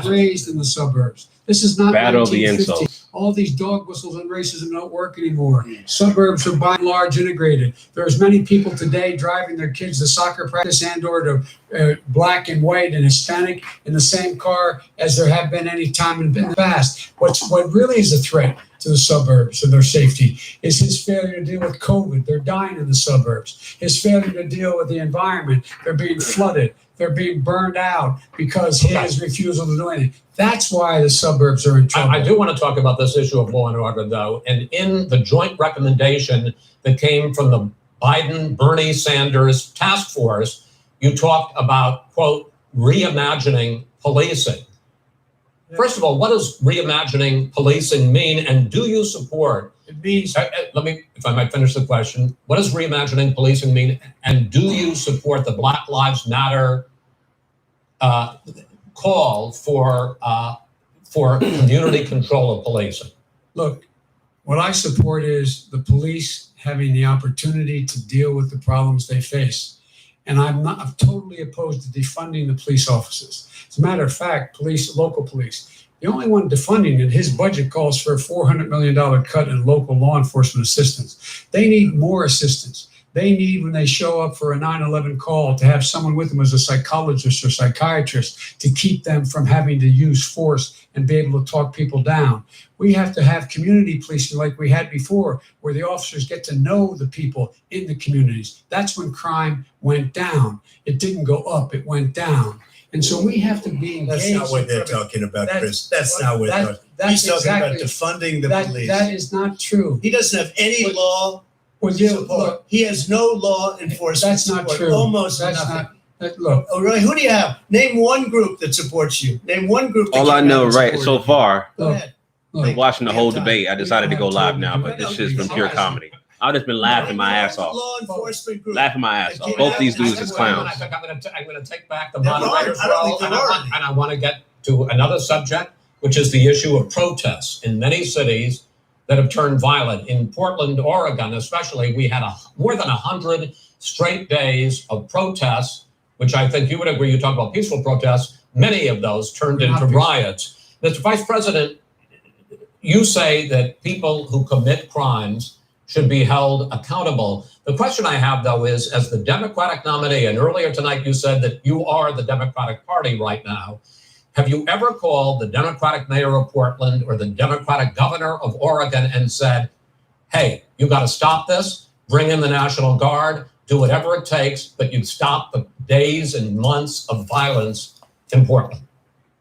raised in the suburbs. This is not Battle the 1950. insults. All these dog whistles and racism don't work anymore. Suburbs are by and large integrated. There's many people today driving their kids to soccer practice and or to black and white and Hispanic in the same car as there have been any time in the past. What really is a threat to the suburbs and their safety is his failure to deal with COVID. They're dying in the suburbs. His failure to deal with the environment. They're being flooded. They're being burned out because his refusal to do anything. That's why the suburbs are in trouble. I do want to talk about this issue of law and order, though. And in the joint recommendation that came from the Biden-Bernie Sanders task force, you talked about, quote, reimagining policing. First of all, what does reimagining policing mean? And do you support? It means, let me, if I might finish the question. What does reimagining policing mean? And do you support the Black Lives Matter call for community control of policing? look, what I support is the police having the opportunity to deal with the problems they face. And I'm totally opposed to defunding the police officers. As a matter of fact, local police, the only one defunding it, his budget calls for a $400 million cut in local law enforcement assistance. They need more assistance. They need, when they show up for a 9/11 call, to have someone with them as a psychologist or psychiatrist to keep them from having to use force and be able to talk people down. We have to have community policing like we had before, where the officers get to know the people in the communities. That's when crime went down. It didn't go up, it went down. And so we have to be engaged. That's not what they're talking about, Chris. That's not what they're talking about. He's talking about defunding the police. That is not true. He doesn't have any law. Look, he has no law enforcement. That's not support. true. Almost that's nothing. Look. Oh, really? Who do you have? Name one group that supports you. Name one group. All I know right so far, Go ahead. I'm watching the whole debate. I decided to go live now, but this shit's been pure comedy. I've just been laughing my ass off. Law enforcement group. Laughing my ass off. Both these dudes is clowns. I think I'm going to take back the moderator's role, and I want to get to another subject, which is the issue of protests in many cities that have turned violent. In Portland, Oregon, especially, we had more than 100 straight days of protests, which I think you would agree. You talk about peaceful protests. Many of those turned into riots. Mr. Vice President, you say that people who commit crimes should be held accountable. The question I have, though, is as the Democratic nominee, and earlier tonight you said that you are the Democratic Party right now, have you ever called the Democratic mayor of Portland or the Democratic governor of Oregon and said, hey, you got to stop this, bring in the National Guard, do whatever it takes, but you stop the days and months of violence in Portland?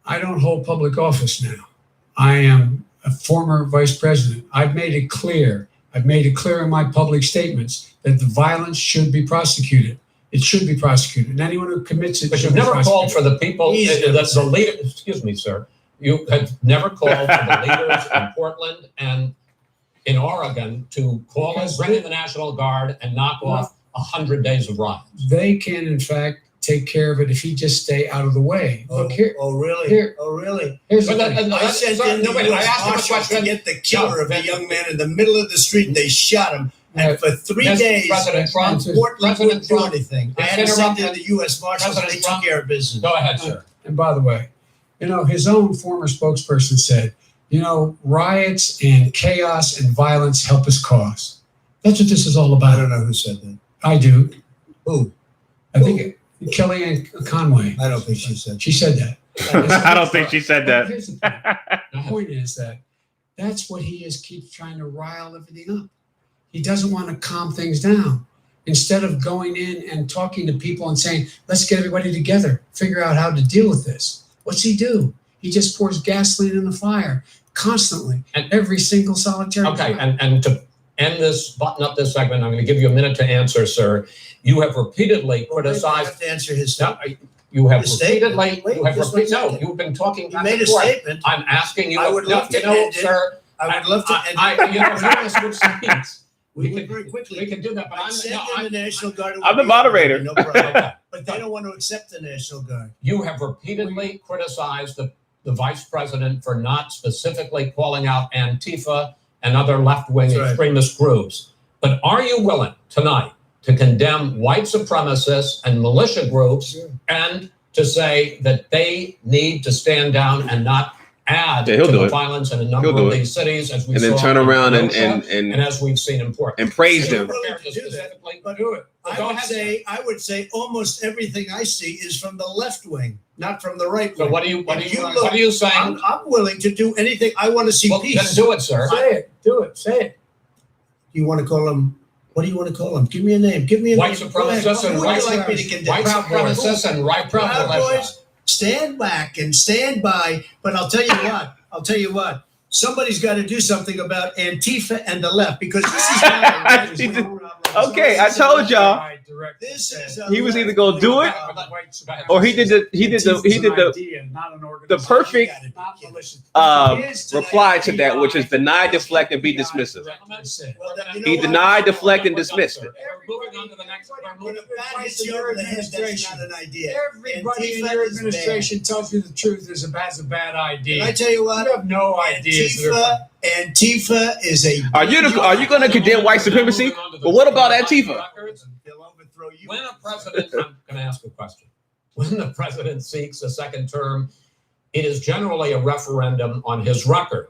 I don't hold public office now. I am a former vice president. I've made it clear in my public statements that the violence should be prosecuted. It should be prosecuted. And anyone who commits it but should you've be never called prosecuted. for the people, the leader, excuse me, sir. You have never called for the leaders in Portland and in Oregon to call us, bring in the National Guard and knock off 100 days of riots. They can, in fact, take care of it if he just stay out of the way. Look here. Oh, really? Here. Oh, really? Here's the But thing. I sent in the U.S. Marshals to get the killer of a young man in the middle of the street. They shot him. And for 3 days, President Trump, Portland wouldn't do Trump, anything. I had to send in the U.S. Marshals and they took care of business. Go ahead, sir. And by the way, his own former spokesperson said, riots and chaos and violence help us cause. That's what this is all about. I don't know who said that. I do. Who? I think Kellyanne Conway. I don't think she said that. She said that. I don't think she said that. Here's the point. The point is that that's what he keeps trying to rile everything up. He doesn't want to calm things down. Instead of going in and talking to people and saying, let's get everybody together, figure out how to deal with this. What's he do? He just pours gasoline in the fire constantly, and every single solitary Okay, time. and to end this, button up this segment, I'm going to give you a minute to answer, sir. You have repeatedly criticized. I have to answer his statement. You have His repeatedly. statement? No, you've been talking. You made a statement. I'm asking you. I would love to end it. sir. I would love to end it. You know, switch seats. We can very quickly. We can do that, but I sent in the National Guard. I'm the moderator. No problem. But they don't want to accept the National Guard. You have repeatedly criticized the vice president for not specifically calling out Antifa and other left-wing extremist groups. But are you willing tonight to condemn white supremacists and militia groups and to say that they need to stand down and not add to the violence in a number of these cities, as we saw, and then turn around and as we've seen in Portland, and praise them. But do it. I would say almost everything I see is from the left wing, not from the right wing. So what are you saying? I'm willing to do anything. I want to see peace. Then do it, sir. Say it. Do it. Say it. You want to call them? What do you want to call them? Give me a name. Give me a white name. Supremacists and white supremacists and right Proud Boys. Stand back and stand by. But I'll tell you what. Somebody's got to do something about Antifa and the left, because this is okay. I told y'all. He was either gonna do it, or he did the perfect reply to that, which is deny, deflect, and be dismissive. He denied, deflect, and dismissed it. Everybody in your administration tells you the truth is a bad idea. Can I tell you what? You have no idea. Antifa is a. Are you going to condemn white supremacy? But what about Antifa? When a president, I'm going to ask a question. When the president seeks a second term, it is generally a referendum on his record.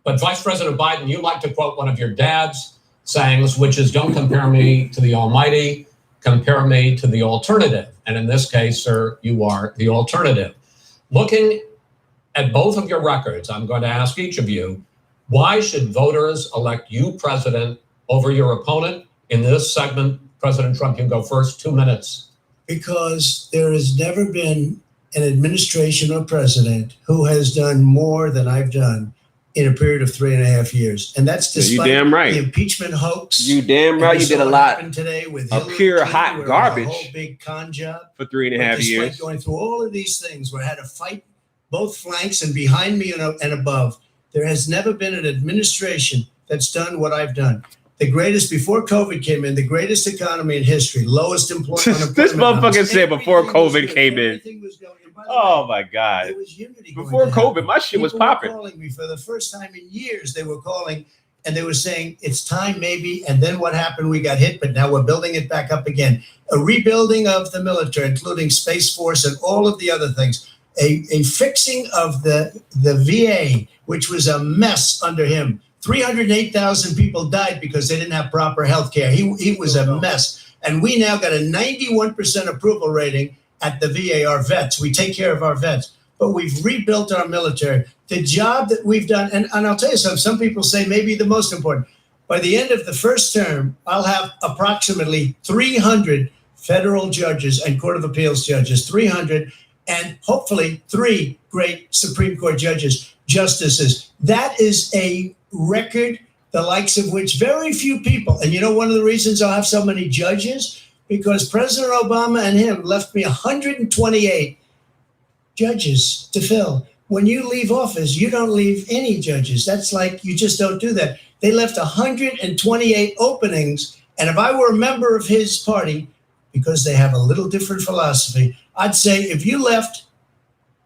But Vice President Biden, you like to quote one of your dad's sayings, which is, "Don't compare me to the Almighty, compare me to the alternative." And in this case, sir, you are the alternative. Looking at both of your records, I'm going to ask each of you, why should voters elect you president over your opponent? In this segment, President Trump, you can go first, 2 minutes. Because there has never been an administration or president who has done more than I've done in a period of 3.5 years. And that's despite the impeachment hoax. You damn right. You did a lot today with of pure hot garbage. A whole big con job for 3.5 years. Going through all of these things where I had to fight both flanks and behind me and above. There has never been an administration that's done what I've done. The greatest, before COVID came in, the greatest economy in history, lowest unemployment. This motherfucker said before COVID came in. Oh my God. There was unity before COVID, my shit was popping. People were calling me for the first time in years. They were calling and they were saying, it's time maybe. And then what happened? We got hit, but now we're building it back up again. A rebuilding of the military, including Space Force and all of the other things. A fixing of the VA, which was a mess under him. 308,000 people died because they didn't have proper health care. He was a mess. And we now got a 91% approval rating at the VA, our vets. We take care of our vets. But we've rebuilt our military. The job that we've done, and I'll tell you something, some people say maybe the most important. By the end of the first term, I'll have approximately 300 federal judges and Court of Appeals judges, 300, and hopefully 3 great Supreme Court justices. That is a record, the likes of which very few people, and you know one of the reasons I'll have so many judges? Because President Obama and him left me 128 judges to fill. When you leave office, you don't leave any judges. That's like, you just don't do that. They left 128 openings, and if I were a member of his party, because they have a little different philosophy, I'd say if you left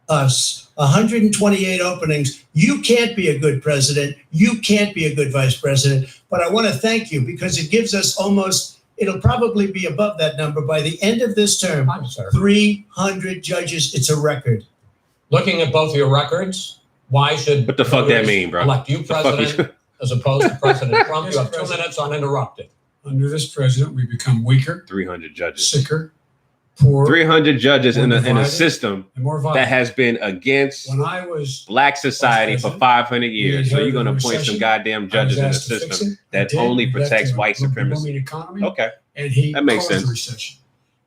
us 128 openings, you can't be a good president. You can't be a good vice president. But I want to thank you because it gives us almost, it'll probably be above that number by the end of this term. 300 judges. It's a record. Looking at both of your records, why should what the fuck that mean, bro? Elect you president as opposed to President Trump? You have 2 minutes uninterrupted. Under this president, we become weaker, 300 judges, sicker, poor. 300 judges in a system that has been against black society for 500 years. So you're going to appoint some goddamn judges in a system that only protects white supremacy. Okay, and that makes sense. The recession.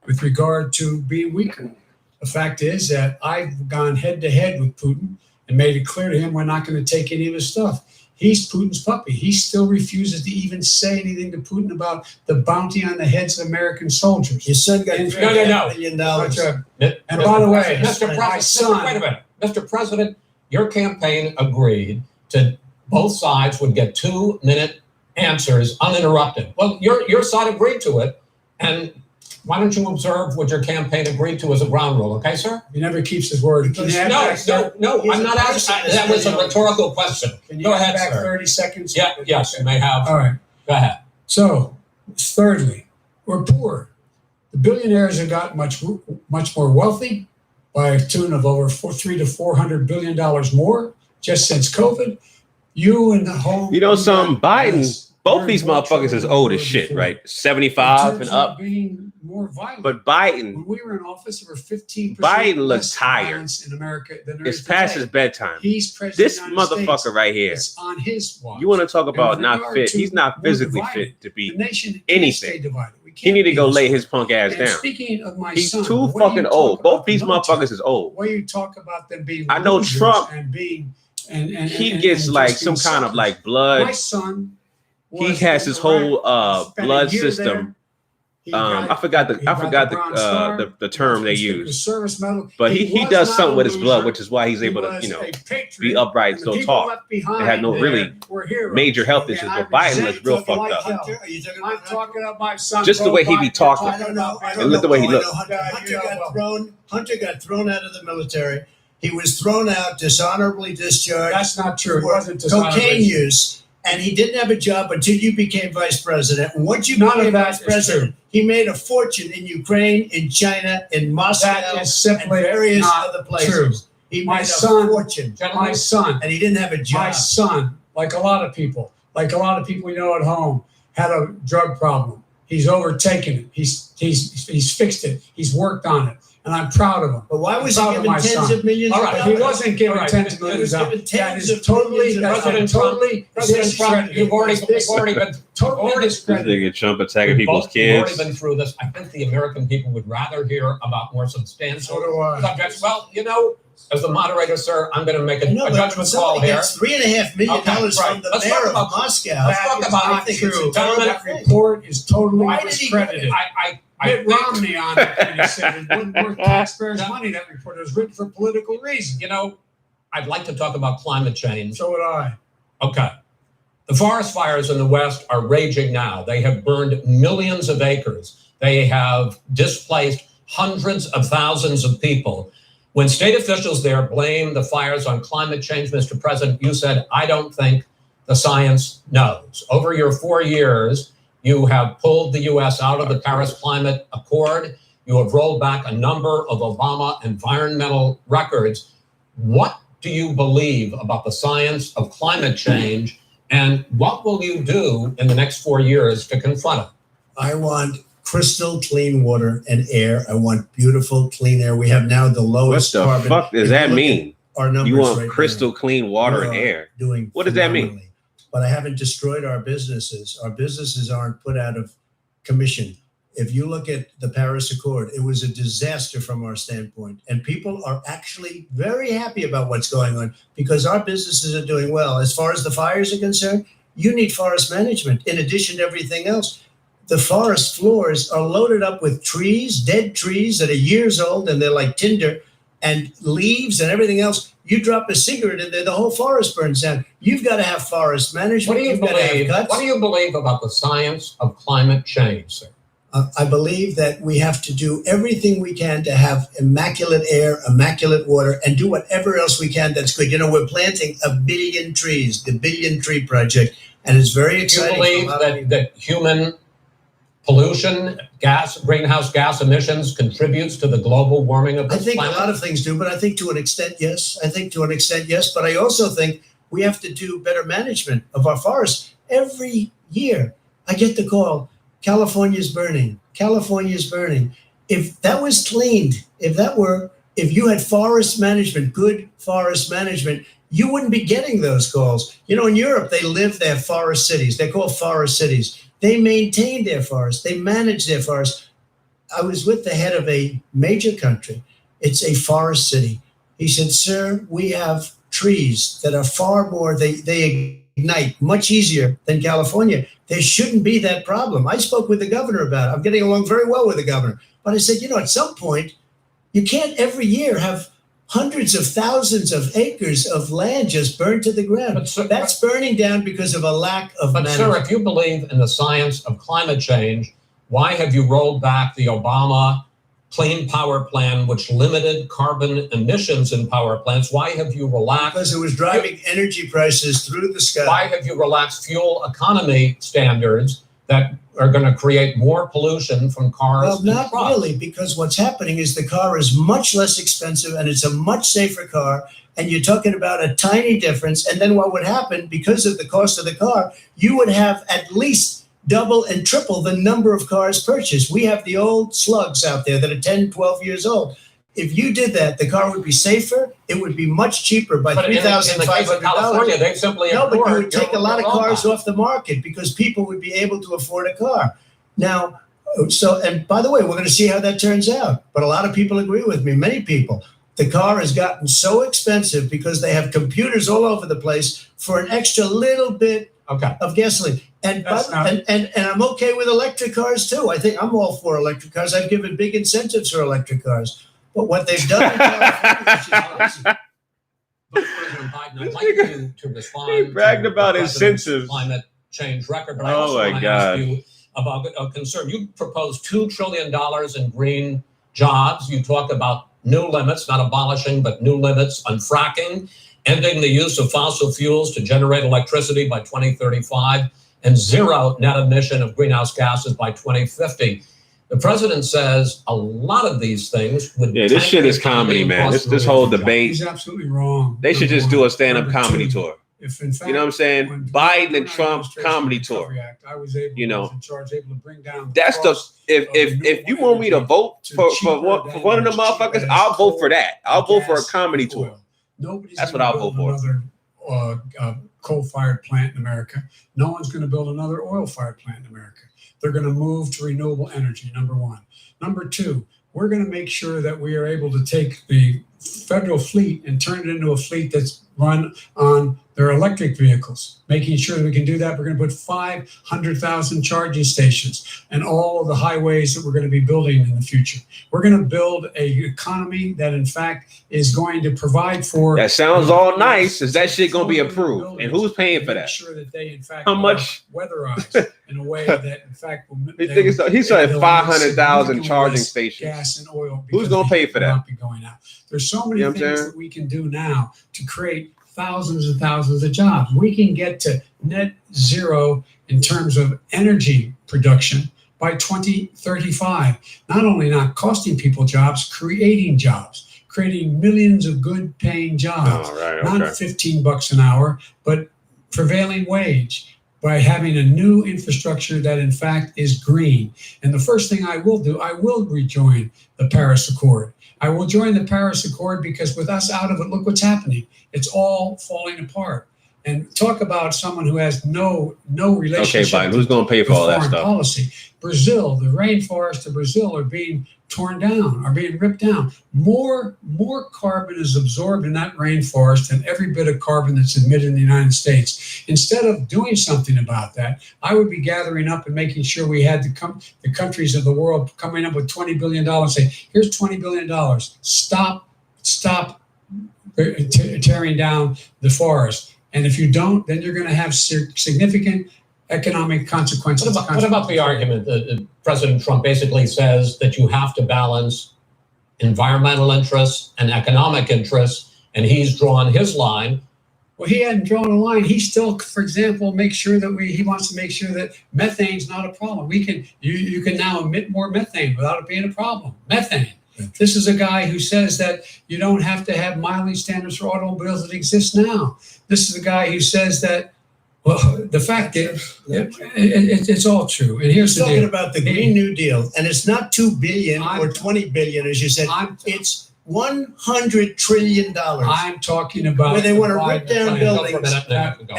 With regard to being weaker, the fact is that I've gone head to head with Putin and made it clear to him we're not going to take any of his stuff. He's Putin's puppy. He still refuses to even say anything to Putin about the bounty on the heads of American soldiers. His son got $3 million. And by the way, Mr. President, wait a minute. Mr. President, your campaign agreed to both sides would get 2-minute answers uninterrupted. Well, your side agreed to it. And why don't you observe what your campaign agreed to as a ground rule, okay, sir? He never keeps his word. No, I'm not asking. That was a rhetorical question. Go ahead, back sir. 30 seconds? Yeah, yes, you may have. All right. Go ahead. So, thirdly, we're poor. The billionaires have got much more wealthy, by a tune of over $300 to $400 billion more just since COVID. You and the whole. You know, Biden, both these motherfuckers is old as shit, right? 75 and up. Being more violent. But Biden, when we were in office, there were 15%. Biden looks tired in America than there it's is past today. His bedtime. He's president. This of the United motherfucker States. right here. It's on his watch. You want to talk about And not fit? He's not physically fit to be anything. He need to go lay his punk ass down. Speaking of my He's son, too fucking old. Both these motherfuckers is old. Why you talk about them being? I know Trump. And being, he gets like some kind of like blood. My son. He has his whole blood system. I forgot the term they use. But he does something with his blood, which is why he's able to, be upright and still talk. They have no really major health issues. But Biden looks real fucked up. I'm talking about my son. Just the way he be talking. And look the way he looks. Hunter got thrown out of the military. He was thrown out, dishonorably discharged. That's not true. It wasn't cocaine use. And he didn't have a job until you became vice president. And once you became vice president, he made a fortune in Ukraine, in China, in Moscow, and various other places. True. He made a fortune. My son. And he didn't have a job. My son, like a lot of people at home, had a drug problem. He's overtaken it. He's fixed it. He's worked on it. And I'm proud of him. But why was he given tens of millions of dollars? He wasn't given tens of millions of dollars. That is totally, President Trump, you've already been totally discredited. Trump attacking people's kids. We've already been through this. I think the American people would rather hear about more substantial subjects. Well, as the moderator, sir, I'm going to make a judgment call here. $3.5 million from the mayor of Moscow. Let's talk about it. That report is totally discredited. Mitt Romney on it, and he said it wasn't worth taxpayers' money. That report was written for political reasons. I'd like to talk about climate change. So would I. Okay. The forest fires in the West are raging now. They have burned millions of acres. They have displaced hundreds of thousands of people. When state officials there blame the fires on climate change, Mr. President, you said, I don't think the science knows. Over your 4 years, you have pulled the U.S. out of the Paris Climate Accord. You have rolled back a number of Obama environmental records. What do you believe about the science of climate change, and what will you do in the next 4 years to confront it? I want crystal clean water and air. I want beautiful clean air. We have now the lowest carbon. What the fuck does that mean? Our numbers you want crystal clean water and air? What does that mean? But I haven't destroyed our businesses. Our businesses aren't put out of commission. If you look at the Paris Accord, it was a disaster from our standpoint. And people are actually very happy about what's going on because our businesses are doing well. As far as the fires are concerned, you need forest management in addition to everything else. The forest floors are loaded up with trees, dead trees that are years old, and they're like tinder, and leaves and everything else. You drop a cigarette in there, the whole forest burns down. You've got to have forest management. What do you believe about the science of climate change, sir? I believe that we have to do everything we can to have immaculate air, immaculate water, and do whatever else we can that's good. We're planting 1 billion trees, the Billion Tree Project, and it's very exciting. Do you believe that human pollution, greenhouse gas emissions contributes to the global warming of the planet? I think a lot of things do, but I think to an extent, yes. But I also think we have to do better management of our forests. Every year, I get the call, California's burning. If that was cleaned, if you had forest management, good forest management, you wouldn't be getting those calls. In Europe, they have forest cities. They're called forest cities. They maintain their forests. They manage their forests. I was with the head of a major country. It's a forest city. He said, sir, we have trees that are far more, they ignite much easier than California. There shouldn't be that problem. I spoke with the governor about it. I'm getting along very well with the governor. But I said, at some point, you can't every year have hundreds of thousands of acres of land just burned to the ground. That's burning down because of a lack of management. Sir, if you believe in the science of climate change, why have you rolled back the Obama Clean Power Plan, which limited carbon emissions in power plants? Why have you relaxed? Because it was driving energy prices through the sky. Why have you relaxed fuel economy standards that are going to create more pollution from cars. Well, and not trucks. really, because what's happening is the car is much less expensive and it's a much safer car. And you're talking about a tiny difference. And then what would happen, because of the cost of the car, you would have at least double and triple the number of cars purchased. We have the old slugs out there that are 10, 12 years old. If you did that, the car would be safer. It would be much cheaper by $3,500. California, they simply no, but you would take a lot of cars off the market because people would be able to afford a car. Now, and by the way, we're going to see how that turns out. But a lot of people agree with me, many people. The car has gotten so expensive because they have computers all over the place for an extra little bit of gasoline. And I'm okay with electric cars too. I think I'm all for electric cars. I've given big incentives for electric cars. But what they've done in California is President Biden, I'd like you to respond. He bragged about incentives. Climate change record, but I also want to ask you about a concern. You proposed $2 trillion in green jobs. You talk about new limits, not abolishing, but new limits on fracking, ending the use of fossil fuels to generate electricity by 2035, and zero net emission of greenhouse gases by 2050. The president says a lot of these things would. Yeah, this shit is comedy, man. This whole debate. He's absolutely wrong. They should just do a stand-up comedy tour. If in fact, you know what I'm saying? Biden and Trump comedy tour. I was able, able to bring down. That's if you want me to vote for one of the motherfuckers, I'll vote for that. I'll vote for a comedy tour. That's what I'll vote for. Another coal-fired plant in America. No one's going to build another oil-fired plant in America. They're going to move to renewable energy, number one. Number two, we're going to make sure that we are able to take the federal fleet and turn it into a fleet that's run on their electric vehicles. Making sure that we can do that, we're going to put 500,000 charging stations and all of the highways that we're going to be building in the future. We're going to build an economy that, in fact, is going to provide for. That sounds all nice. Is that shit going to be approved? And who's paying for that? Make sure that they, in fact, how much weatherized in a way that, in fact, will. He said 500,000 charging stations. Gas and oil. Who's going to pay for that? Not be going out. There's so many things that we can do now to create thousands and thousands of jobs. We can get to net zero in terms of energy production by 2035. Not only not costing people jobs, creating millions of good paying jobs. Not $15 an hour, but prevailing wage, by having a new infrastructure that in fact is green. And the first thing I will do, I will rejoin the Paris Accord. I will join the Paris Accord because with us out of it, look what's happening. It's all falling apart. And talk about someone who has no relationship. Okay, Biden, who's going to pay for all that stuff? Policy. Brazil, the rainforests of Brazil are being torn down, are being ripped down. More carbon is absorbed in that rainforest than every bit of carbon that's emitted in the United States. Instead of doing something about that, I would be gathering up and making sure we had the countries of the world coming up with $20 billion. Say, here's $20 billion. Stop tearing down the forest. And if you don't, then you're going to have significant economic consequences. What about the argument that President Trump basically says that you have to balance environmental interests and economic interests, and he's drawn his line? Well, he hadn't drawn a line. He still, for example, he wants to make sure that methane's not a problem. You can now emit more methane without it being a problem. Methane. This is a guy who says that you don't have to have mileage standards for automobiles that exist now. This is a guy who says that, well, the fact is, it's all true. And here's the deal. Talking about the Green New Deal, and it's not $2 billion or $20 billion, as you said. It's $100 trillion. I'm talking about where they want to rip down buildings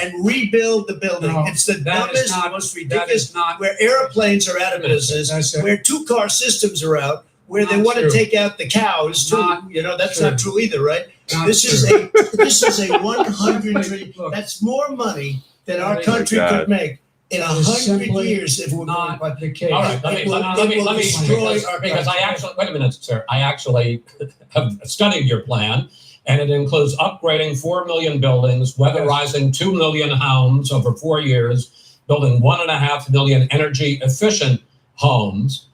and rebuild the building. No, it's the dumbest, most ridiculous. Where airplanes are out of business, where two-car systems are out, where they want to take out the cows too. That's not true either, right? This is a $100 trillion. That's more money than our country could make in 100 years if we're not the case. All right, let me destroy because I actually wait a minute, sir. I actually have studied your plan, and it includes upgrading 4 million buildings, weatherizing 2 million homes over 4 years, building 1.5 million energy efficient homes.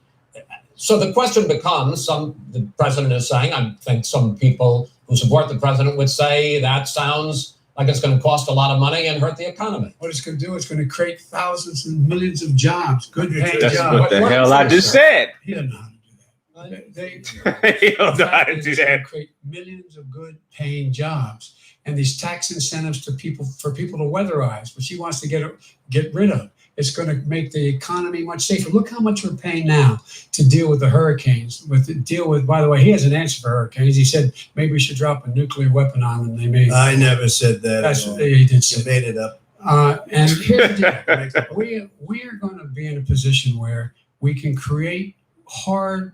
So the question becomes, the president is saying, I think some people who support the president would say that sounds like it's going to cost a lot of money and hurt the economy. What it's going to do, it's going to create thousands and millions of jobs, good paying That's jobs. what the hell I just said. He doesn't know how to do that. He don't know how to do that. Create millions of good paying jobs, and these tax incentives to people for people to weatherize, which he wants to get rid of. It's going to make the economy much safer. Look how much we're paying now to deal with the hurricanes. By the way, he has an answer for hurricanes. He said maybe we should drop a nuclear weapon on them. They may. I never said that. That's what he did say. You made it up. And here's the deal. We are going to be in a position where we can create hard,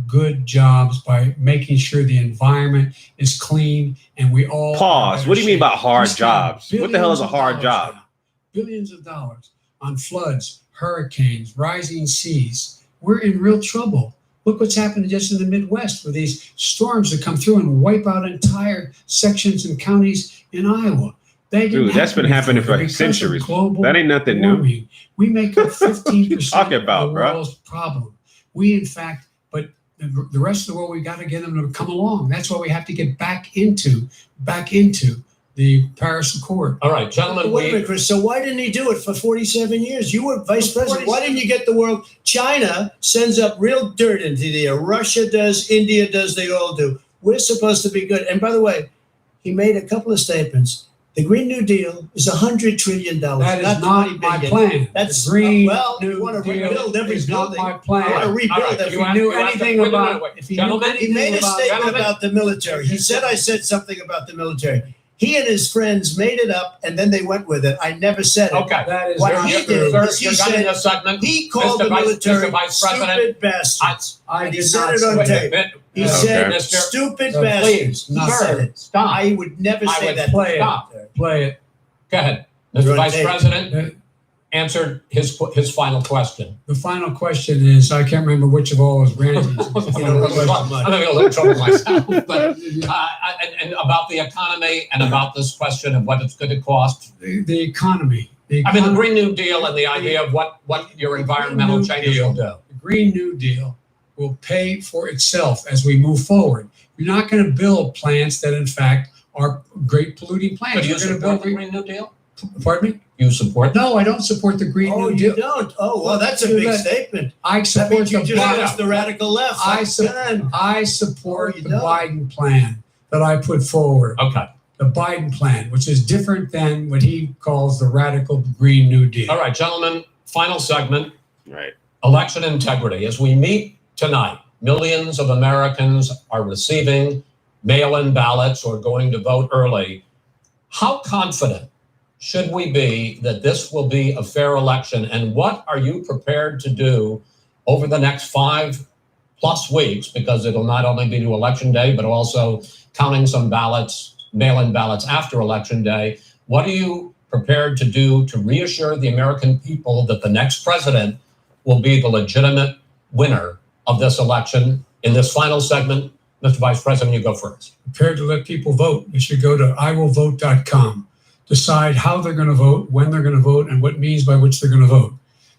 good jobs by making sure the environment is clean and we all. Pause. What do you mean by hard jobs? What the hell is a hard job? Now. Billions of dollars on floods, hurricanes, rising seas. We're in real trouble. Look what's happening just in the Midwest with these storms that come through and wipe out entire sections and counties in Iowa. Dude, that's been happening for centuries. That ain't nothing new. We make up 15% talking about, of the world's problem. We, in fact, but the rest of the world, we got to get them to come along. That's why we have to get back into the Paris Accord. All right, gentlemen. Wait a minute, Chris. So why didn't he do it for 47 years? You were vice president. Why didn't you get the world? China sends up real dirt into the air. Russia does. India does. They all do. We're supposed to be good. And by the way, he made a couple of statements. The Green New Deal is $100 trillion. That is not my plan. That's the Green New you want to rebuild every is building. Not my plan. You want to rebuild every If he knew anything about it. Gentlemen, he made a statement about the military. He said I said something about the military. He and his friends made it up, and then they went with it. I never said it. Okay. That is what he did is he said he called the military stupid bastards. I did said it on tape. He said stupid bastards. He said it. Stop. I would never say that. Play it. Go ahead. Mr. Vice President answered his final question. The final question is, I can't remember which of all was Randy's. I'm having a little trouble myself. But, and about the economy and about this question of what it's going to cost. The economy. I mean, the Green New Deal and the idea of what your environmental changes will do. The Green New Deal will pay for itself as we move forward. You're not going to build plants that, in fact, are great polluting plants. But do you support the Green New Deal? Pardon me? You support? No, I don't support the Green New Deal. Oh, you don't? Oh, well, that's a big statement. I support the radical left. I support the Biden plan that I put forward. Okay. The Biden plan, which is different than what he calls the radical Green New Deal. All right, gentlemen, final segment. Right. Election integrity. As we meet tonight, millions of Americans are receiving mail-in ballots or going to vote early. How confident should we be that this will be a fair election? And what are you prepared to do over the next 5+ weeks? Because it'll not only be to Election Day, but also counting some ballots, mail-in ballots after Election Day. What are you prepared to do to reassure the American people that the next president will be the legitimate winner of this election? In this final segment, Mr. Vice President, you go first. Prepared to let people vote. You should go to iwillvote.com. Decide how they're going to vote, when they're going to vote, and what means by which they're going to vote.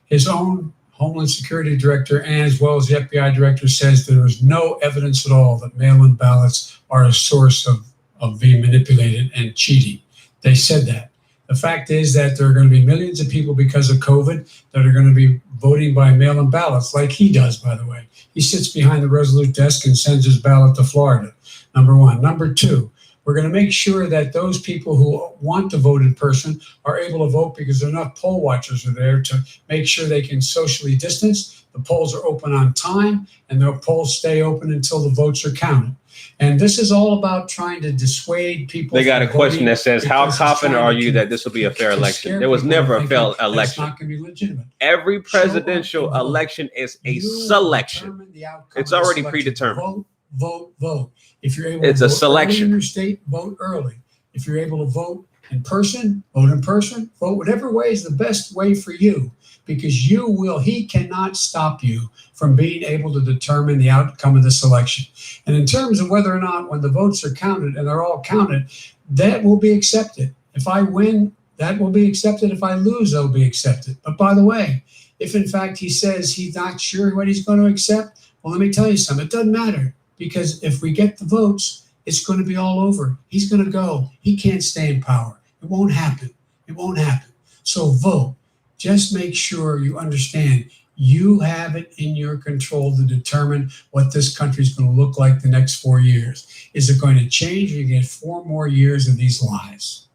His own Homeland Security Director, and as well as the FBI Director, says there is no evidence at all that mail-in ballots are a source of being manipulated and cheating. They said that. The fact is that there are going to be millions of people because of COVID that are going to be voting by mail-in ballots, like he does, by the way. He sits behind the Resolute desk and sends his ballot to Florida, number one. Number two, we're going to make sure that those people who want to vote in person are able to vote because enough poll watchers are there to make sure they can socially distance. The polls are open on time, and the polls stay open until the votes are counted. And this is all about trying to dissuade people. They got a question that says, how confident are you that this will be a fair election? There was never a fair election. It's not going to be legitimate. Every presidential election is a selection. It's already predetermined. Vote. If you're able it's to a vote selection. In your state, vote early. If you're able to vote in person, vote in person. Vote whatever way is the best way for you, because he cannot stop you from being able to determine the outcome of this election. And in terms of whether or not, when the votes are counted, and they're all counted, that will be accepted. If I win, that will be accepted. If I lose, that will be accepted. But by the way, if in fact he says he's not sure what he's going to accept, well, let me tell you something. It doesn't matter, because if we get the votes, it's going to be all over. He's going to go. He can't stay in power. It won't happen. It won't happen. So vote. Just make sure you understand you have it in your control to determine what this country is going to look like the next 4 years. Is it going to change? You get 4 more years of these lies.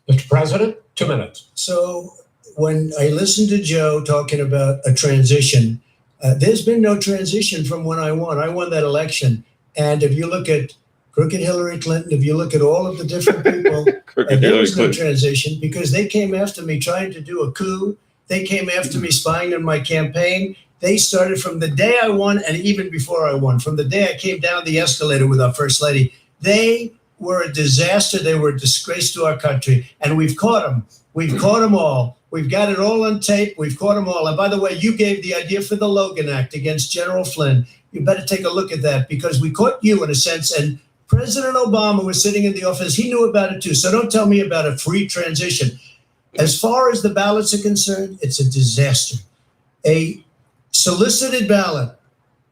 Mr. President, 2 minutes. So when I listened to Joe talking about a transition, there's been no transition from when I won. I won that election. And if you look at crooked Hillary Clinton, if you look at all of the different people, there was no transition because they came after me trying to do a coup. They came after me spying on my campaign. They started from the day I won and even before I won, from the day I came down the escalator with our First Lady. They were a disaster. They were a disgrace to our country. And we've caught them. We've caught them all. We've got it all on tape. We've caught them all. And by the way, you gave the idea for the Logan Act against General Flynn. You better take a look at that because we caught you in a sense. And President Obama was sitting in the office. He knew about it too. So don't tell me about a free transition. As far as the ballots are concerned, it's a disaster. A solicited ballot,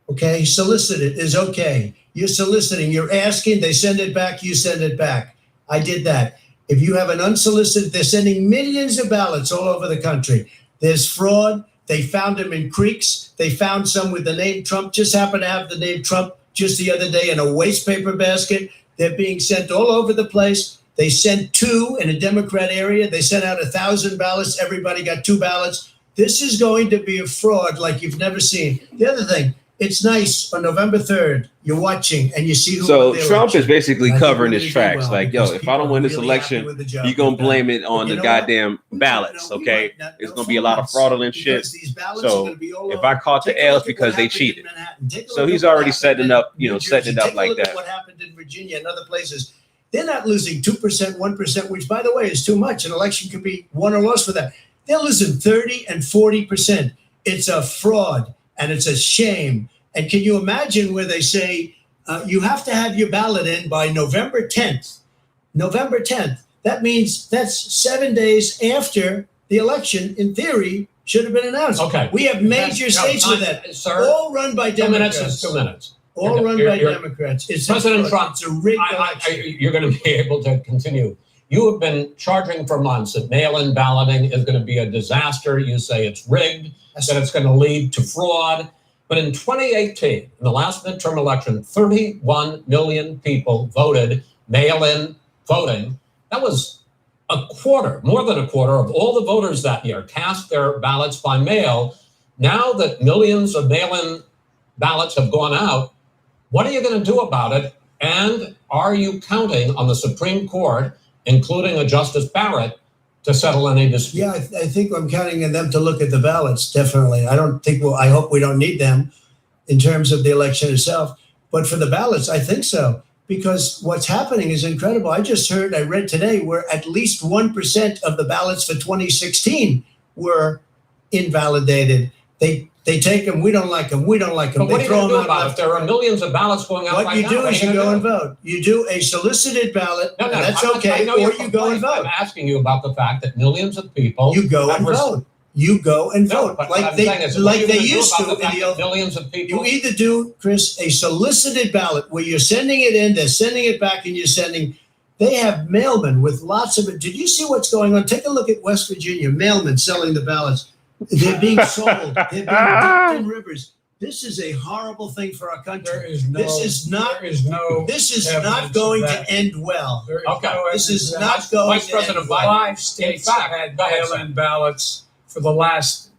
okay, solicited is okay. You're soliciting, you're asking, they send it back, you send it back. I did that. If you have an unsolicited, they're sending millions of ballots all over the country. There's fraud. They found them in creeks. They found some with the name Trump, just happened to have the name Trump just the other day in a waste paper basket. They're being sent all over the place. They sent 2 in a Democrat area. They sent out 1,000 ballots. Everybody got 2 ballots. This is going to be a fraud like you've never seen. The other thing, it's nice on November 3rd, you're watching and you see who. So Trump is basically covering his tracks. Like, yo, if I don't win this election, you're going to blame it on the goddamn ballots, okay? There's going to be a lot of fraudulent shit. So if I caught the L's because they cheated. So he's already setting up, setting it up like that. What happened in Virginia and other places. They're not losing 2%, 1%, which, by the way, is too much. An election could be won or lost for that. They're losing 30 and 40%. It's a fraud, and it's a shame. And can you imagine where they say you have to have your ballot in by November 10th? November 10th. That means that's 7 days after the election, in theory, should have been announced. Okay. We have major states with that. Sir, all run by Democrats. 2 minutes is 2 minutes. All run by Democrats. It's President Trump, it's a rigged election. you're going to be able to continue. You have been charging for months that mail-in balloting is going to be a disaster. You say it's rigged, that it's going to lead to fraud. But in 2018, in the last midterm election, 31 million people voted mail-in voting. That was a quarter, more than a quarter of all the voters that year cast their ballots by mail. Now that millions of mail-in ballots have gone out, what are you going to do about it? And are you counting on the Supreme Court, including a Justice Barrett, to settle any dispute? Yeah, I think I'm counting on them to look at the ballots, definitely. I hope we don't need them in terms of the election itself. But for the ballots, I think so. Because what's happening is incredible. I read today where at least 1% of the ballots for 2016 were invalidated. They take them. We don't like them. We don't like them. But what are you going to do about it if there are millions of ballots going out right now? What you do is you go and vote. You do a solicited ballot. No, that's okay. Or you go and vote. I'm asking you about the fact that millions of people. You go and vote. You go and vote like they used to. Millions of people. You either do, Chris, a solicited ballot where you're sending it in, they're sending it back, and you're sending. They have mailmen with lots of it. Did you see what's going on? Take a look at West Virginia. Mailmen selling the ballots. They're being sold. They're being dumped in rivers. This is a horrible thing for our country. This is not going to end well. This is not going to end well. 5 states have had mail-in ballots for the last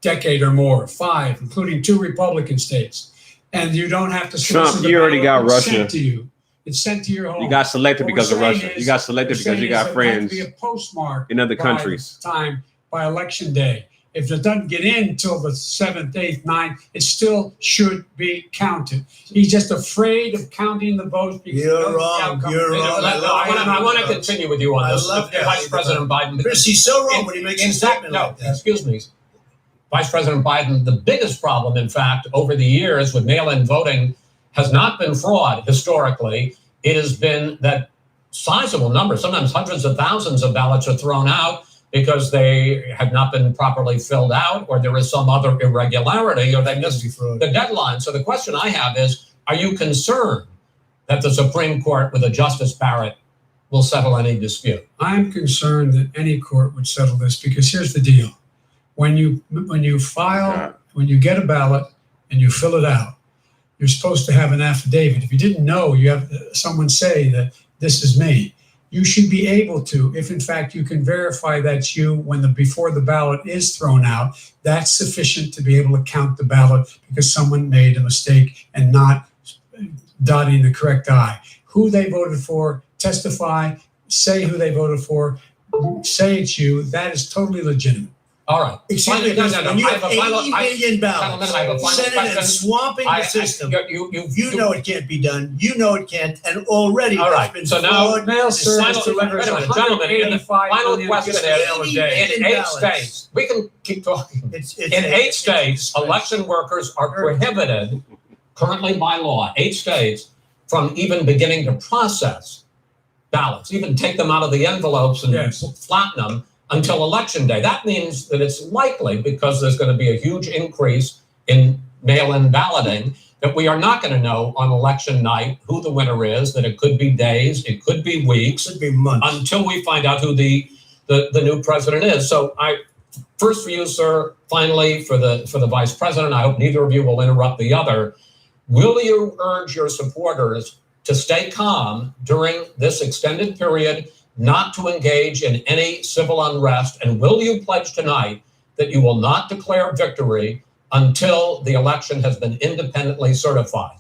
decade or more. 5, including 2 Republican states. And you don't have to. Trump, you already got Russia. Sent to you. It's sent to your home. You got selected because of Russia. You got selected because you got friends be a postmark in other countries. By election day. If it doesn't get in until the 7th, 8th, 9th, it still should be counted. He's just afraid of counting the votes. You're wrong. You're wrong. I want to continue with you on this. Vice President Biden. Chris, he's so wrong when he makes a statement like that. Excuse me. Vice President Biden, the biggest problem, in fact, over the years with mail-in voting has not been fraud historically. It has been that sizable numbers, sometimes hundreds of thousands of ballots are thrown out because they have not been properly filled out, or there is some other irregularity, or they missed the deadline. So the question I have is, are you concerned that the Supreme Court with a Justice Barrett will settle any dispute? I'm concerned that any court would settle this because here's the deal. When you get a ballot and you fill it out, you're supposed to have an affidavit. If you didn't know, you have someone say that this is me. You should be able to, if in fact you can verify that's you before the ballot is thrown out, that's sufficient to be able to count the ballot because someone made a mistake and not dotting the correct I. Who they voted for, testify, say who they voted for, say it's you. That is totally legitimate. All right. Excuse me, when you have 80 million ballots, Senate and swamping the system, you know it can't be done. You know it can't, and already it's been so flawed. now mail service delivers Gentlemen, the final question is, in 8 states, we can keep talking. In 8 states, election workers are prohibited, currently by law, 8 states, from even beginning to process ballots, even take them out of the envelopes and flatten them until Election Day. That means that it's likely, because there's going to be a huge increase in mail-in balloting, that we are not going to know on election night who the winner is, that it could be days, it could be weeks, it could be months, until we find out who the new president is. So first for you, sir, finally for the vice president, I hope neither of you will interrupt the other. Will you urge your supporters to stay calm during this extended period, not to engage in any civil unrest? And will you pledge tonight that you will not declare victory until the election has been independently certified?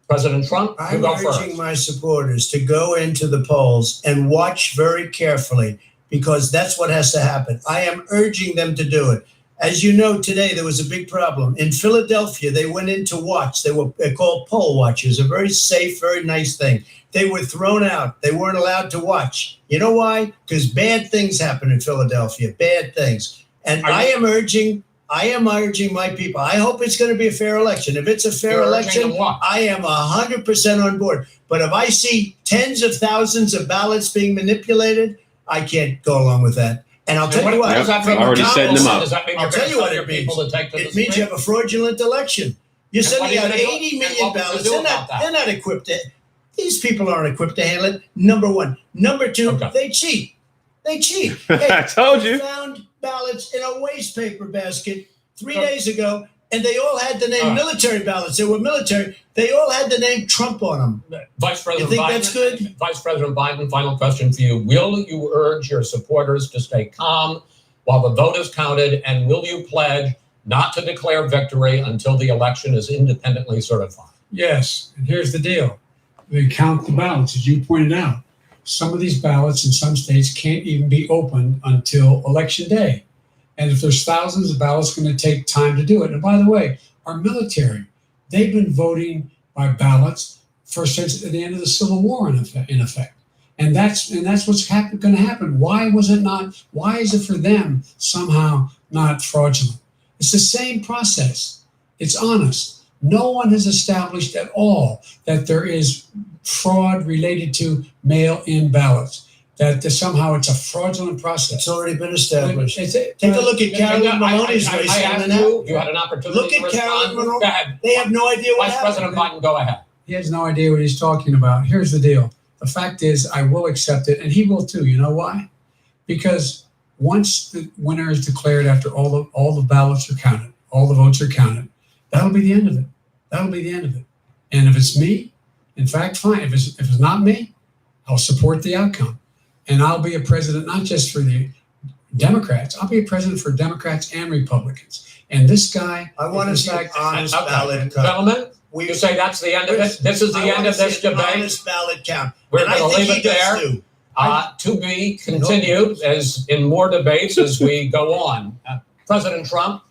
President Trump, you go first. I'm urging my supporters to go into the polls and watch very carefully, because that's what has to happen. I am urging them to do it. As you know, today there was a big problem. In Philadelphia, they went in to watch. They're called poll watchers, a very safe, very nice thing. They were thrown out. They weren't allowed to watch. You know why? Because bad things happen in Philadelphia, bad things. And I am urging my people. I hope it's going to be a fair election. If it's a fair election, I am 100% on board. But if I see tens of thousands of ballots being manipulated, I can't go along with that. And I'll tell you what. Already setting them up. I'll tell you what it means. It means you have a fraudulent election. You're sending out 80 million ballots. They're not equipped to. These people aren't equipped to handle it. Number one. Number two, they cheat. They cheat. I told you. Found ballots in a waste paper basket 3 days ago, and they all had the name military ballots. They were military. They all had the name Trump on them. Vice President you think Biden, that's good? Vice President Biden, final question for you. Will you urge your supporters to stay calm while the vote is counted, and will you pledge not to declare victory until the election is independently certified? Yes, and here's the deal. They count the ballots, as you pointed out. Some of these ballots in some states can't even be opened until Election Day. And if there's thousands of ballots, it's going to take time to do it. And by the way, our military, they've been voting by ballots since the end of the Civil War, in effect. And that's what's going to happen. Why is it for them somehow not fraudulent? It's the same process. It's honest. No one has established at all that there is fraud related to mail-in ballots, that somehow it's a fraudulent process. It's already been established. Take a look at Carolyn Maloney's race. You had an opportunity look at Carolyn Maloney. They have no idea what happened. Vice President Biden, go ahead. He has no idea what he's talking about. Here's the deal. The fact is, I will accept it, and he will too. You know why? Because once the winner is declared, after all the ballots are counted, all the votes are counted, that'll be the end of it. That'll be the end of it. And if it's me, in fact, fine. If it's not me, I'll support the outcome. And I'll be a president, not just for the Democrats. I'll be a president for Democrats and Republicans. And this guy, I want to see honest ballot count. Gentlemen, you say that's the end of it? This is the end of this debate? Honest ballot count. We're going to leave it there. To be continued as in more debates as we go on. President Trump,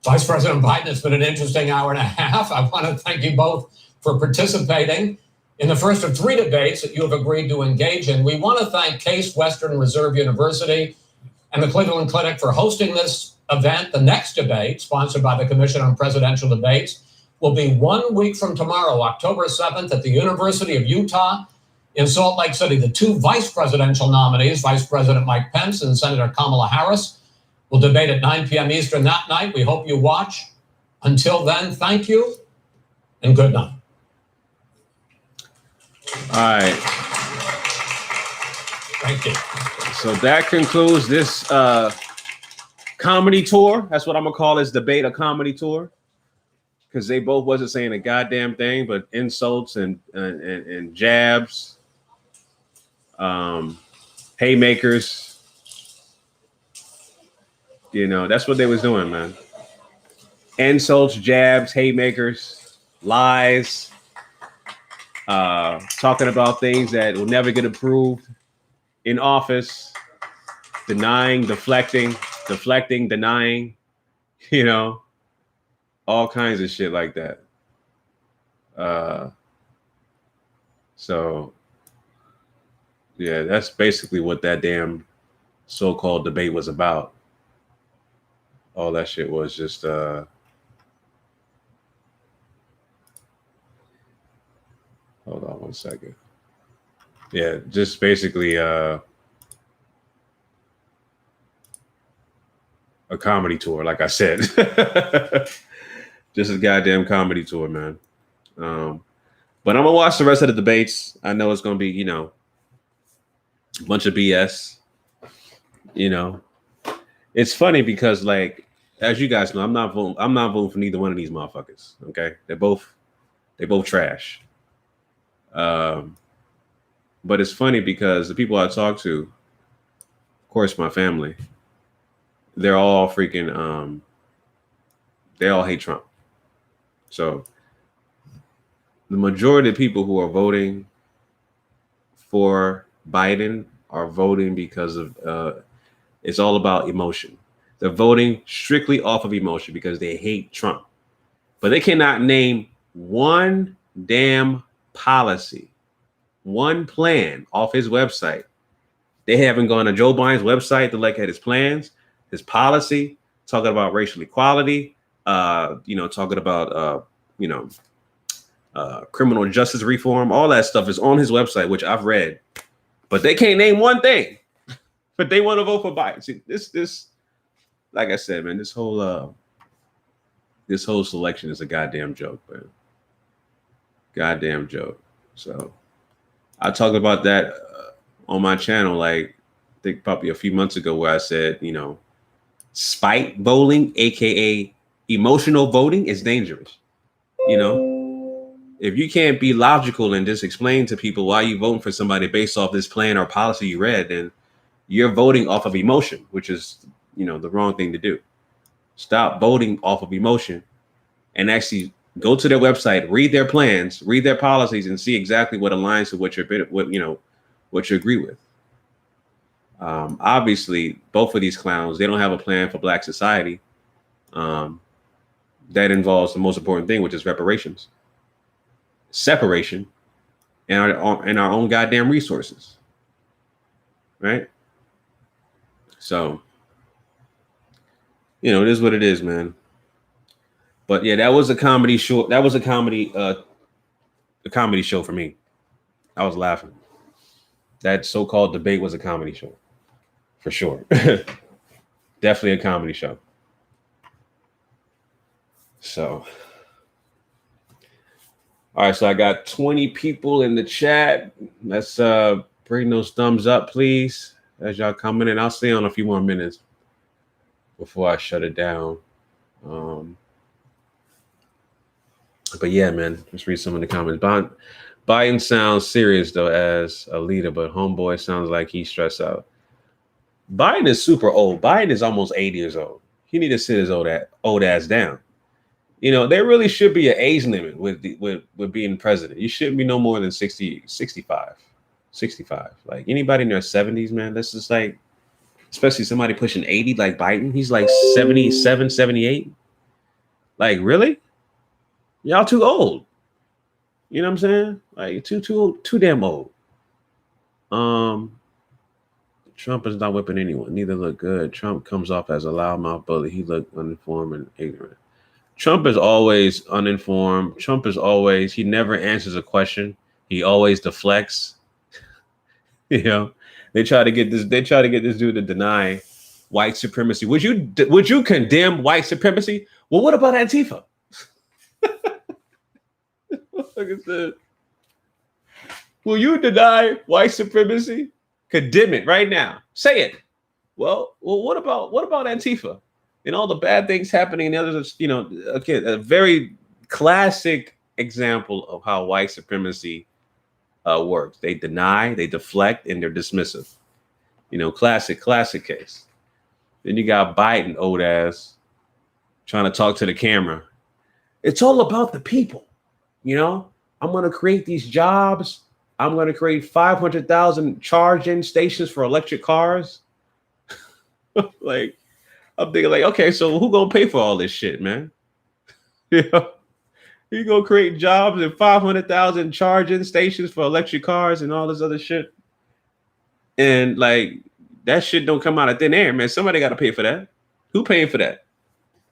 Vice President Biden, it's been an interesting hour and a half. I want to thank you both for participating in the first of 3 debates that you have agreed to engage in. We want to thank Case Western Reserve University and the Cleveland Clinic for hosting this event. The next debate, sponsored by the Commission on Presidential Debates, will be 1 week from tomorrow, October 7th, at the University of Utah in Salt Lake City. The 2 vice presidential nominees, Vice President Mike Pence and Senator Kamala Harris, will debate at 9 p.m. Eastern that night. We hope you watch. Until then, thank you and good night. All right. Thank you. So that concludes this comedy tour. That's what I'm gonna call this debate, a comedy tour, because they both wasn't saying a goddamn thing, but insults and jabs, haymakers. You know, that's what they was doing, man. Insults, jabs, haymakers, lies, talking about things that will never get approved in office, denying, deflecting, denying, you know, all kinds of shit like that. So yeah, that's basically what that damn so-called debate was about. All that shit was just hold on one second. Yeah, just basically a comedy tour, like I said. Just a goddamn comedy tour, man. But I'm gonna watch the rest of the debates. I know it's gonna be, you know, a bunch of BS. You know, it's funny because, like, as you guys know, I'm not voting for neither one of these motherfuckers. Okay, they're both trash. But it's funny because the people I talk to, of course, my family, they're all freaking they all hate Trump. So the majority of people who are voting for Biden are voting because of it's all about emotion. They're voting strictly off of emotion because they hate Trump. But they cannot name one damn policy, one plan off his website. They haven't gone to Joe Biden's website to look at his plans, his policy, talking about racial equality, you know, talking about, you know, criminal justice reform. All that stuff is on his website, which I've read. But they can't name one thing. But they want to vote for Biden. See, this, like I said, man, this whole selection is a goddamn joke, man. Goddamn joke. So I talked about that on my channel, like I think probably a few months ago, where I said, you know, spite voting, aka emotional voting, is dangerous. You know, if you can't be logical and just explain to people why you voting for somebody based off this plan or policy you read, then you're voting off of emotion, which is, you know, the wrong thing to do. Stop voting off of emotion and actually go to their website, read their plans, read their policies, and see exactly what aligns with what you agree with. Obviously, both of these clowns, they don't have a plan for Black society. That involves the most important thing, which is reparations, separation, and our own goddamn resources. Right? So, you know, it is what it is, man. But yeah, that was a comedy show. That was a comedy show for me. I was laughing. That so-called debate was a comedy show, for sure. Definitely a comedy show. So, all right. So I got 20 people in the chat. Let's bring those thumbs up, please, as y'all coming in. I'll stay on a few more minutes before I shut it down. But yeah, man, just read some of the comments. Biden sounds serious though as a leader, but homeboy sounds like he's stressed out. Biden is super old. Biden is almost 80 years old. He need to sit his old ass down. You know, there really should be an age limit with being president. You shouldn't be no more than 60, 65. Like anybody in their 70s, man, that's just like, especially somebody pushing 80 like Biden. He's like 77, 78. Like, really? Y'all too old. You know what I'm saying? Like too damn old. Trump is not whipping anyone. Neither look good. Trump comes off as a loudmouth bully. He looked uninformed and ignorant. Trump is always uninformed. He never answers a question. He always deflects. You know, they try to get this dude to deny white supremacy. Would you condemn white supremacy? Well, what about Antifa? Look at this. Will you deny white supremacy? Condemn it right now. Say it. Well, what about Antifa and all the bad things happening? And others, again, a very classic example of how white supremacy works. They deny, they deflect, and they're dismissive. Classic case. Then you got Biden, old ass, trying to talk to the camera. It's all about the people. I'm going to create these jobs. I'm going to create 500,000 charging stations for electric cars. Like, I'm thinking like, okay, so who going to pay for all this shit, man? You going to create jobs and 500,000 charging stations for electric cars and all this other shit. And like, that shit don't come out of thin air, man. Somebody got to pay for that. Who paying for that?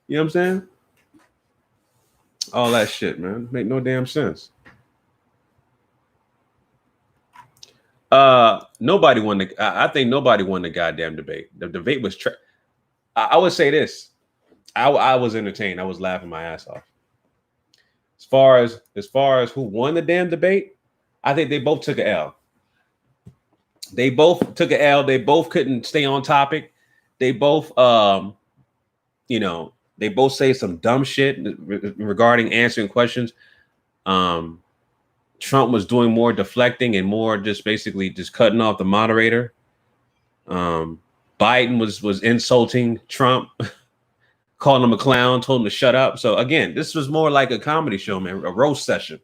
You know what I'm saying? All that shit, man. Make no damn sense. Nobody won I think nobody won the goddamn debate. The debate was I would say this. I was entertained. I was laughing my ass off. As far as who won the damn debate, I think they both took an L. They both took an L. They both couldn't stay on topic. They both they both say some dumb shit regarding answering questions. Trump was doing more deflecting and more just basically just cutting off the moderator. Biden was insulting Trump, calling him a clown, told him to shut up. So again, this was more like a comedy show, man, a roast session.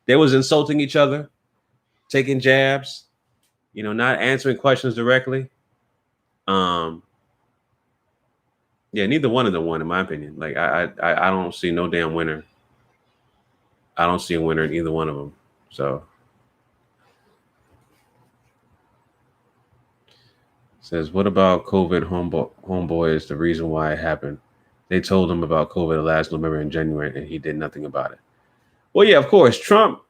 They was insulting each other, taking jabs, not answering questions directly. Yeah, neither one of them won, in my opinion. Like I don't see no damn winner. I don't see a winner in either one of them. So says, what about COVID homeboy is the reason why it happened? They told him about COVID last November and January, and he did nothing about it. Well, yeah, of course. Trump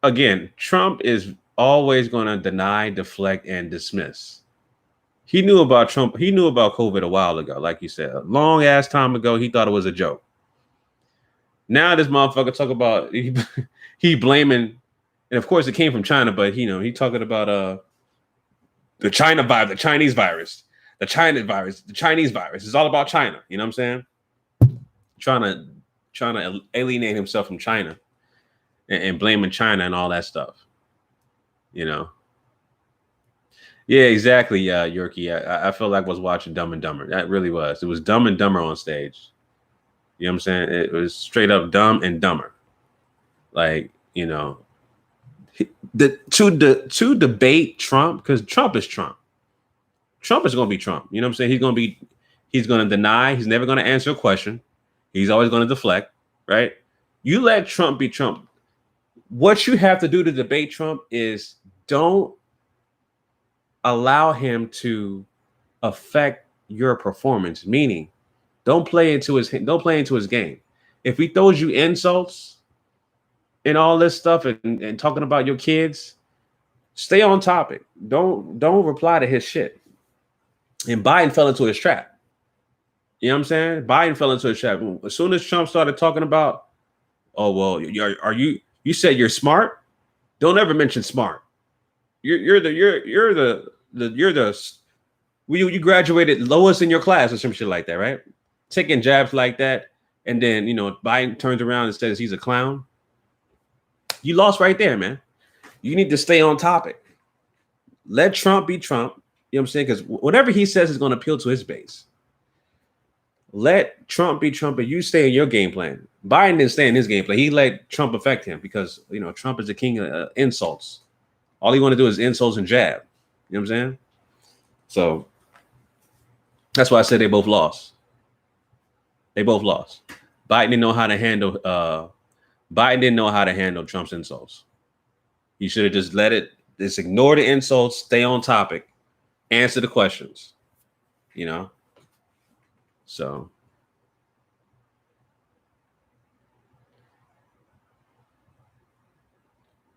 is always going to deny, deflect, and dismiss. He knew about Trump. He knew about COVID a while ago, like you said, a long ass time ago. He thought it was a joke. Now this motherfucker talk about he blaming, and of course it came from China, but he talking about the China virus, the Chinese virus, the China virus, the Chinese virus. It's all about China. You know what I'm saying? Trying to alienate himself from China and blaming China and all that stuff. Yeah, exactly. Yorkie. I feel like I was watching Dumb and Dumber. That really was. It was Dumb and Dumber on stage. You know what I'm saying? It was straight up Dumb and Dumber. Like, to debate Trump, because Trump is Trump. Trump is going to be Trump. You know what I'm saying? He's going to deny. He's never going to answer a question. He's always going to deflect, right? You let Trump be Trump. What you have to do to debate Trump is don't allow him to affect your performance, meaning don't play into his game. If he throws you insults and all this stuff and talking about your kids, stay on topic. Don't reply to his shit. And Biden fell into his trap. You know what I'm saying? Biden fell into his trap. As soon as Trump started talking about, oh well, you said you're smart. Don't ever mention smart. You graduated lowest in your class or some shit like that, right? Taking jabs like that, and then Biden turns around and says he's a clown. You lost right there, man. You need to stay on topic. Let Trump be Trump. You know what I'm saying? Because whatever he says is going to appeal to his base. Let Trump be Trump, but you stay in your game plan. Biden didn't stay in his game plan. He let Trump affect him because Trump is the king of insults. All he want to do is insults and jab. You know what I'm saying? So that's why I said they both lost. They both lost. Biden didn't know how to handle Trump's insults. He should have just just ignore the insults, stay on topic, answer the questions. So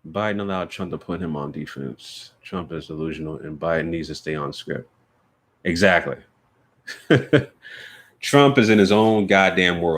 Biden allowed Trump to put him on defense. Trump is delusional and Biden needs to stay on script. Exactly. Trump is in his own goddamn world.